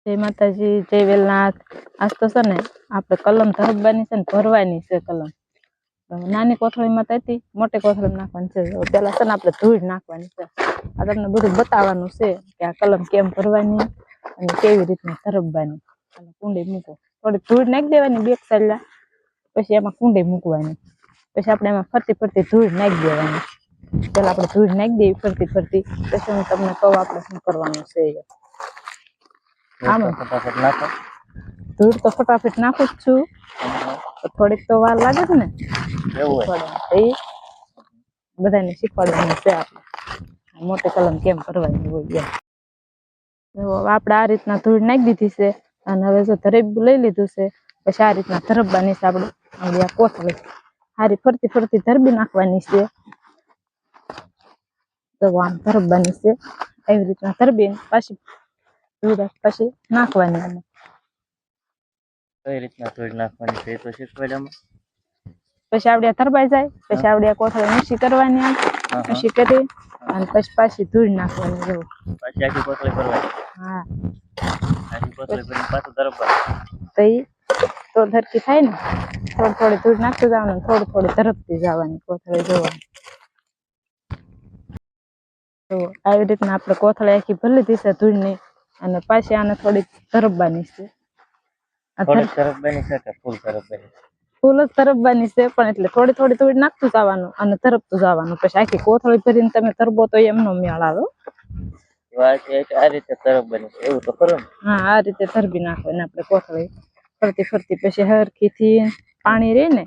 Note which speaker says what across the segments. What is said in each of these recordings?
Speaker 1: જય માતાજી, જય વેલનાથ. આજ તો છે ને આપણે કલમ ધરબવાની છે ને ભરવાની છે કલમ. નાની કોથળીમાં તો હતી, મોટી કોથળીમાં નાખવાની છે. પેલા છે ને આપણે ધૂળ નાખવાની છે. આ તમને બધું બતાવવાનું છે કે આ કલમ કેમ ભરવાની અને કેવી રીતના ધરબવાની. કુંડી મૂકો, થોડી ધૂળ નાખી દેવાની બેક સાઈડ, પછી એમાં કુંડી મૂકવાની. પછી આપણે એમાં ફરતી ફરતી ધૂળ નાખી દેવાની. પેલા આપણે ધૂળ નાખી દેવી ફરતી ફરતી, પછી હું તમને કહું આપણે શું કરવાનું છે. આમાં ધૂળ તો ફટાફટ નાખું જ છું, થોડીક તો વાર લાગે છે ને. બધાને શીખવાડવાનું છે આપણે મોટી કલમ કેમ ભરવાની હોય. આપણે આ રીતના ધૂળ નાખી દીધી છે અને હવે જો ધરેબું લઈ લીધું છે. પછી આ રીતના ધરબવાની છે આપણે આ કોથળી સારી ફરતી ફરતી ધરબી નાખવાની છે. તો આમ ધરબવાની છે, એવી રીતના ધરબી પાછી પછી નાખવાની. એમાં
Speaker 2: કઈ રીતના ધૂળ નાખવાની છે તો શીખવાડવામાં.
Speaker 1: પછી આપણે ધરબાઈ જાય, પછી આપણે કોથળી મીઠી કરવાની, આમ મીઠી કરી અને પછી પાછી ધૂળ નાખવાની. જો
Speaker 2: પાછી આખી કોથળી ભરવાની.
Speaker 1: હા,
Speaker 2: આખી કોથળી ભરીને પાછું ધરબવાનું.
Speaker 1: તો ઈ તો ધરકી થાય ને, થોડી થોડી ધૂળ નાખતું જવાનું, થોડી થોડી ધરપતી જવાની કોથળી. જોવાની તો આવી રીતના આપણે કોથળી આખી ભરી લીધી છે ધૂળની, અને પાછી આને થોડી ધરબવાની છે. ફૂલ જ ધરબવાની છે, પણ એટલે થોડી થોડી ધૂળ નાખતું જવાનું અને ધરપતું જવાનું. પછી આખી કોથળી ભરીને તમે ધરબો તો એમનો મેળ આવે.
Speaker 2: આ રીતે ધરબવાની છે એવું તો ખરું.
Speaker 1: હા, આ રીતે ધરબી નાખવાની આપણે કોથળી ફરતી ફરતી. પછી હરખીથી પાણી રહે ને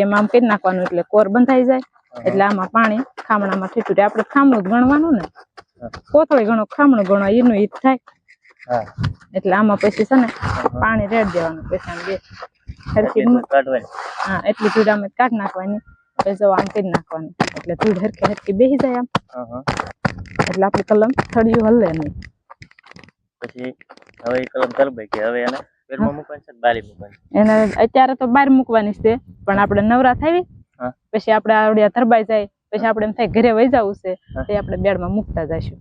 Speaker 1: એમાં આમ કરી નાખવાનું, એટલે કોર બંધાઈ જાય. એટલે આમાં પાણી ખામણામાં ઠીઠું આપણે ખામણું જ ગણવાનું ને, કોથળી ગણો ખામણું ગણો એનું ઈ થાય. એટલે આમાં પછી છે ને પાણી રેડ દેવાનું. પછી આમ બે હરખી હા એટલી ધૂળ આમ કાઢી નાખવાની. પછી જો આમ કરી નાખવાની, એટલે ધૂળ હરખી હરખી બેસી જાય આમ. એટલે આપણી કલમ થળિયું હલે નહીં.
Speaker 2: પછી હવે કલમ ધરબાઈ કે હવે એને પેરમાં મૂકવાની છે, બારી મૂકવાની.
Speaker 1: એને અત્યારે તો બહાર મૂકવાની છે, પણ આપણે નવરા થાવી પછી આપણે આવડિયા ધરબાઈ જાય, પછી આપણે એમ થાય ઘરે વહી જવું છે, તે આપણે બેડમાં મૂકતા જઈશું.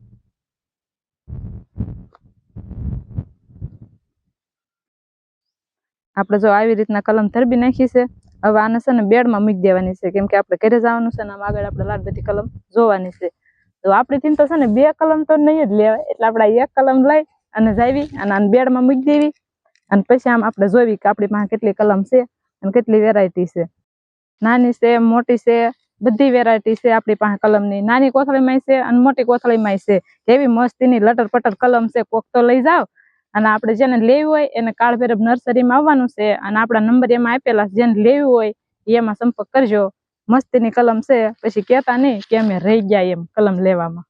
Speaker 1: આપણે જો આવી રીતના કલમ ધરબી નાખી છે. હવે આને છે ને બેડમાં મૂકી દેવાની છે, કેમ કે આપણે ઘરે જવાનું છે ને આમ આગળ આપણે લાડ બધી કલમ જોવાની છે. તો આપણી થી તો છે ને બે કલમ તો નહીં જ લેવાય, એટલે આપણે એક કલમ લઈ અને જાવી અને આને બેડમાં મૂકી દેવી. અને પછી આમ આપણે જોવી કે આપણી પાસે કેટલી કલમ છે અને કેટલી વેરાયટી છે. નાની છે, મોટી છે, બધી વેરાયટી છે આપણી પાસે કલમની. નાની કોથળીમાં છે અને મોટી કોથળીમાં છે. કેવી મસ્તીની લટર પટર કલમ છે, કોક તો લઈ જાવ. અને આપણે જેને લેવી હોય એને કાળભૈરવ નર્સરીમાં આવવાનું છે, અને આપણા નંબર એમાં આપેલા. જેને લેવી હોય એમાં સંપર્ક કરજો. મસ્તીની કલમ છે, પછી કહેતા નહીં કે અમે રહી ગયા એમ કલમ લેવામાં.